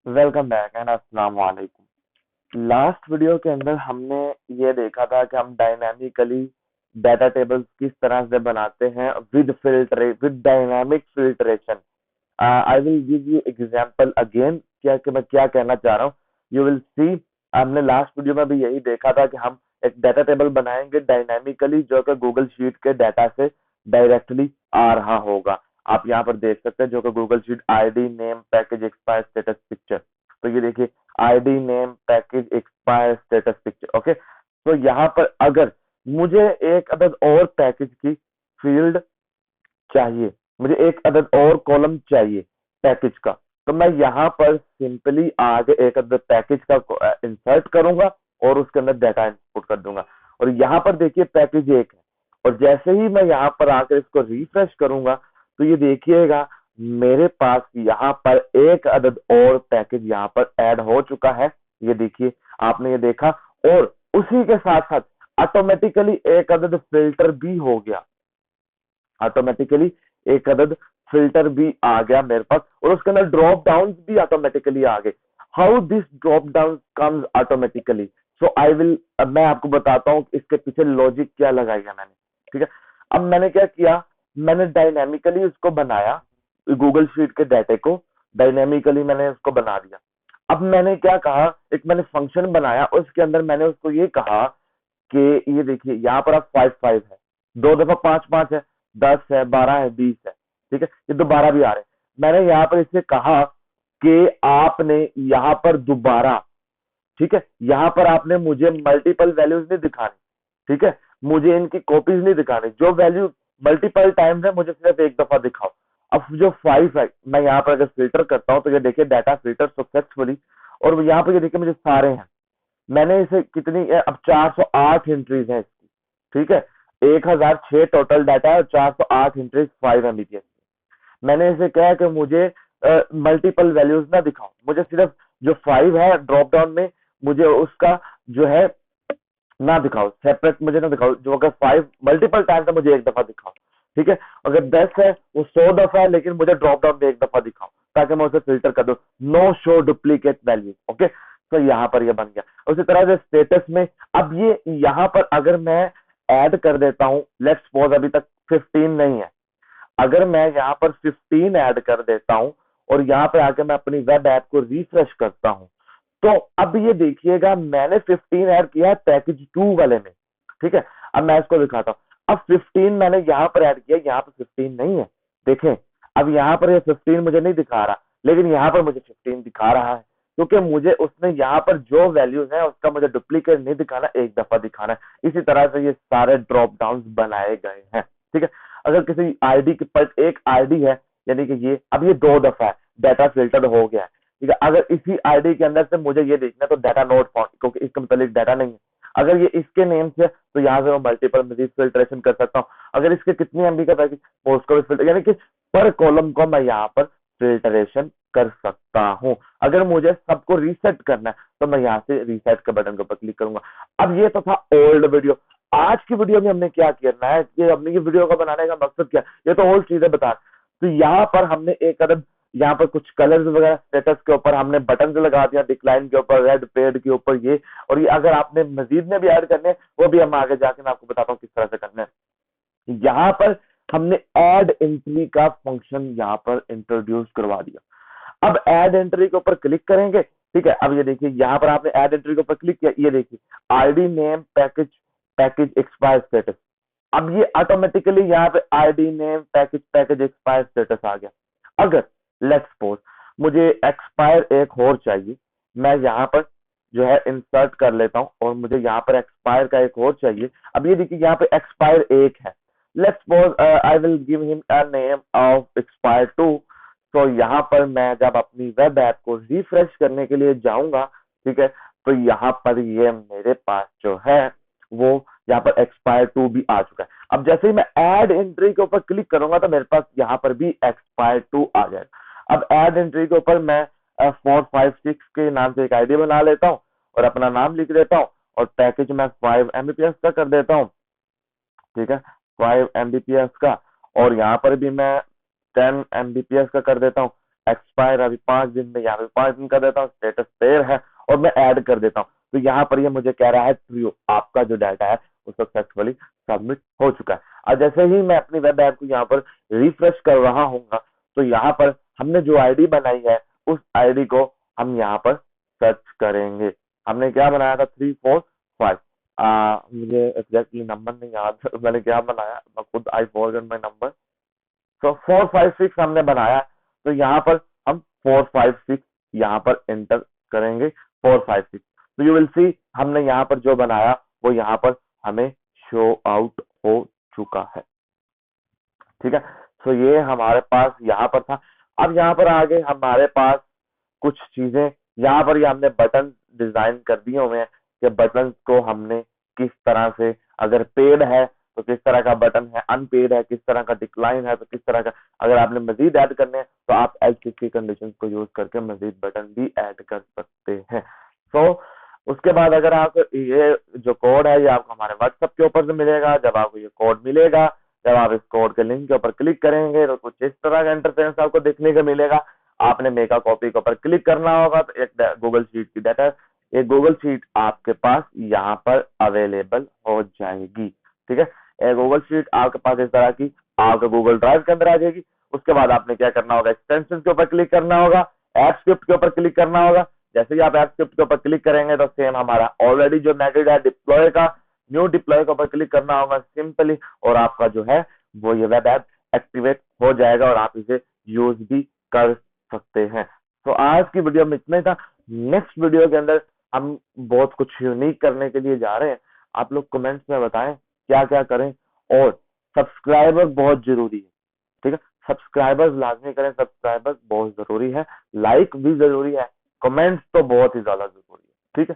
Welcome back and अस्सलाम वालेकुम। Last video के अंदर हमने ये देखा था कि हम डायनामिकली डाटा टेबल्स किस तरह से बनाते हैं with dynamic filtration. I will give you example again, क्या कि मैं क्या कहना चाह रहा हूँ, यू विल सी। हमने लास्ट वीडियो में भी यही देखा था कि हम एक डाटा टेबल बनाएंगे डायनामिकली जो कि गूगल शीट के डाटा से डायरेक्टली आ रहा होगा। आप यहाँ पर देख सकते हैं जो कि Google sheet ID name package expire status picture. तो ये देखिए ID name package expire status picture. Okay, तो यहाँ पर अगर मुझे एक अदद और पैकेज की फील्ड चाहिए, मुझे एक अदद और कॉलम चाहिए पैकेज का, तो मैं यहाँ पर सिंपली आगे एक अदद पैकेज का इंसर्ट करूंगा और उसके अंदर डाटा इनपुट कर दूंगा। और यहाँ पर देखिए पैकेज एक है, और जैसे ही मैं यहाँ पर आकर इसको रिफ्रेश करूंगा तो ये देखिएगा मेरे पास यहाँ पर एक अदद और पैकेज यहाँ पर ऐड हो चुका है। ये देखिए, आपने ये देखा, और उसी के साथ साथ ऑटोमेटिकली एक अदद फिल्टर भी हो गया। ऑटोमेटिकली एक अदद फिल्टर भी आ गया मेरे पास, और उसके अंदर ड्रॉप डाउन भी ऑटोमेटिकली आ गए। How this drop down comes automatically, so I will, अब मैं आपको बताता हूँ इसके पीछे लॉजिक क्या लगाया मैंने। ठीक है, अब मैंने क्या किया, मैंने डायनेमिकली उसको बनाया, गूगल शीट के डाटे को डायनेमिकली मैंने उसको बना दिया। अब मैंने क्या कहा, एक मैंने फंक्शन बनाया, उसके अंदर मैंने उसको ये कहा कि ये देखिए यहाँ पर आप 5 5 है, 2 दफा 5 5 है, 10 है, 12 है, 20 है। ठीक है, ये दोबारा भी आ रहे हैं। मैंने यहाँ पर इससे कहा कि आपने यहाँ पर दोबारा, ठीक है, यहाँ पर आपने मुझे मल्टीपल वैल्यूज नहीं दिखानी। ठीक है, मुझे इनकी कॉपीज नहीं दिखानी, जो वैल्यू मल्टीपल टाइम्स है मुझे सिर्फ एक दफा दिखाओ। अब जो 5 है, मैं यहाँ पर अगर फिल्टर करता हूँ तो ये देखिए डाटा फिल्टर सक्सेसफुली, और यहाँ पर ये देखिए मुझे सारे हैं। मैंने इसे कितनी, अब 408 एंट्रीज है इसकी। ठीक है, 1006 टोटल डाटा है और 408 एंट्रीज 5 Mbps। मैंने इसे कहा कि मुझे मल्टीपल वैल्यूज ना दिखाओ, मुझे सिर्फ जो 5 है ड्रॉप डाउन में मुझे उसका जो है ना दिखाओ, सेपरेट मुझे ना दिखाओ। जो अगर 5 मल्टीपल टाइम है मुझे एक दफा दिखाओ। ठीक है, अगर 10 है वो 100 दफा है, लेकिन मुझे ड्रॉप डाउन में एक दफा दिखाओ ताकि मैं उसे फिल्टर कर दूं। No show duplicate value. Okay, तो यहाँ पर ये बन गया। उसी तरह से स्टेटस में, अब ये यहाँ पर अगर मैं ऐड कर देता हूं, लेट्स सपोज अभी तक 15 नहीं है, अगर मैं यहाँ पर 15 ऐड कर देता हूं और यहाँ पे आकर मैं अपनी वेब ऐप को रिफ्रेश करता हूं, तो अब ये देखिएगा मैंने 15 ऐड किया है पैकेज 2 वाले में। ठीक है, अब मैं इसको दिखाता हूं। अब 15 मैंने यहाँ पर ऐड किया, यहाँ पर 15 नहीं है। देखें, अब यहाँ पर ये 15 मुझे नहीं दिखा रहा, लेकिन यहाँ पर मुझे 15 दिखा रहा है, क्योंकि मुझे उसने यहाँ पर जो वैल्यूज है उसका मुझे डुप्लीकेट नहीं दिखाना, एक दफा दिखाना है। इसी तरह से ये सारे ड्रॉप डाउन बनाए गए हैं। ठीक है, अगर किसी आईडी के पर एक आईडी है, यानी कि ये अब ये 2 दफा है डाटा फिल्टर हो गया है। ठीक है, अगर इसी आईडी के अंदर से मुझे ये देखना है तो डाटा नोट फाउंड, क्योंकि इसका मतलब डाटा नहीं है। अगर ये इसके नेम से, तो यहाँ से मैं मल्टीपल मजीद फिल्ट्रेशन कर सकता हूँ। अगर इसके कितनी एमबी का पैकेज, उसको भी फिल्टर, यानी कि पर कॉलम को मैं यहाँ पर फिल्टरेशन कर सकता हूँ। अगर मुझे सबको रीसेट करना है तो मैं यहाँ से रीसेट के बटन के ऊपर क्लिक करूंगा। अब ये तो था ओल्ड वीडियो। आज की वीडियो में हमने क्या करना है, कि हमने ये वीडियो का बनाने का मकसद क्या, ये तो ओल्ड चीजें बता। तो यहाँ पर हमने एक अदद, यहाँ पर कुछ कलर्स वगैरह स्टेटस के ऊपर हमने बटन लगा दिया, डिक्लाइन के ऊपर, रेड पेड के ऊपर ये, और ये अगर आपने मजीद में भी ऐड करने हैं वो भी हम आगे जाके मैं आपको बताता हूँ किस तरह से करना है। यहाँ पर हमने ऐड एंट्री का फंक्शन यहाँ पर इंट्रोड्यूस करवा दिया। अब ऐड एंट्री के ऊपर क्लिक करेंगे। ठीक है, अब ये देखिए यहाँ पर आपने ऐड एंट्री के ऊपर क्लिक किया, ये देखिए ID name package package expire status. अब ये ऑटोमेटिकली यहाँ पे ID name package package expire status आ गया। अगर लेट्स सपोज मुझे एक्सपायर एक और चाहिए, मैं यहाँ पर जो है इंसर्ट कर लेता हूँ और मुझे यहाँ पर एक्सपायर का एक और चाहिए। अब ये देखिए यहाँ पे एक्सपायर एक है, let's suppose I will give him a name of expire 2। तो यहाँ पर मैं जब अपनी वेब ऐप को रिफ्रेश करने के लिए जाऊंगा, ठीक है, तो यहाँ पर ये मेरे पास जो है वो यहाँ पर एक्सपायर 2 भी आ चुका है। अब जैसे ही मैं ऐड एंट्री के ऊपर क्लिक करूंगा तो मेरे पास यहाँ पर भी एक्सपायर 2 आ जाएगा। अब ऐड एंट्री के ऊपर मैं 456 के नाम से एक आईडी बना लेता हूँ और अपना नाम लिख देता हूँ, और पैकेज मैं 5 Mbps का कर देता हूँ। ठीक है, 5 Mbps का, और यहाँ पर भी मैं 10 Mbps का कर देता हूँ। एक्सपायर अभी 5 दिन में, यहाँ पे 5 दिन कर देता हूँ, स्टेटस पेयर है और मैं ऐड कर देता हूँ। तो यहाँ पर ये मुझे कह रहा है ट्रू, आपका जो डाटा है वो सक्सेसफुली सबमिट हो चुका है। और जैसे ही मैं अपनी वेब ऐप को यहाँ पर रिफ्रेश कर रहा हूँ तो यहाँ पर हमने जो आईडी बनाई है उस आईडी को हम यहाँ पर सर्च करेंगे। हमने क्या बनाया था, 345। मुझे एग्जैक्टली नंबर नहीं याद मैंने क्या बनाया, मैं खुद आई फॉरगॉट माय नंबर। तो 456 हमने बनाया, तो यहाँ पर हम 456 यहाँ पर एंटर करेंगे, 456। तो यू विल सी हमने यहाँ पर जो बनाया वो यहाँ पर हमें शो आउट हो चुका है। ठीक है, तो ये हमारे पास यहाँ पर था। अब यहाँ पर आगे हमारे पास कुछ चीजें, यहाँ पर ये हमने बटन डिजाइन कर दिए हुए हैं कि बटन को हमने किस तरह से, अगर पेड है तो किस तरह का बटन है, अनपेड है किस तरह का, डिक्लाइन है तो किस तरह का। अगर आपने मजीद ऐड करने हैं तो आप एल्स की कंडीशंस को यूज करके मजीद बटन भी ऐड कर सकते हैं। तो उसके बाद अगर आप ये जो कोड है ये आपको हमारे व्हाट्सएप के ऊपर से मिलेगा। जब आपको ये कोड मिलेगा, जब आप इस कोड के लिंक के ऊपर क्लिक करेंगे तो कुछ इस तरह का इंटरफेस आपको देखने को मिलेगा। आपने मेगा कॉपी के ऊपर क्लिक करना होगा तो एक गूगल शीट की डाटा, एक गूगल शीट आपके पास यहाँ पर अवेलेबल हो जाएगी। ठीक है, एक गूगल शीट आपके पास इस तरह की आपके गूगल ड्राइव के अंदर आ जाएगी। उसके बाद आपने क्या करना होगा, एक्सटेंशन के ऊपर क्लिक करना होगा, एप्पस्क्रिप्ट के ऊपर क्लिक करना होगा। जैसे ही आप एप्पस्क्रिप्ट के ऊपर क्लिक करेंगे तो सेम हमारा ऑलरेडी जो मेथड है डिप्लॉय का, न्यू डिप्लॉय के ऊपर क्लिक करना होगा सिंपली, और आपका जो है वो ये वेब ऐप एक्टिवेट हो जाएगा और आप इसे यूज भी कर सकते हैं। तो आज की वीडियो में इतना ही था। नेक्स्ट वीडियो के अंदर हम बहुत कुछ यूनिक करने के लिए जा रहे हैं। आप लोग कमेंट्स में बताएं क्या क्या करें, और सब्सक्राइबर बहुत जरूरी है। ठीक है, सब्सक्राइबर्स लाजमी करें, सब्सक्राइबर्स बहुत जरूरी है, लाइक भी जरूरी है, कमेंट्स तो बहुत ही ज्यादा जरूरी है। ठीक है।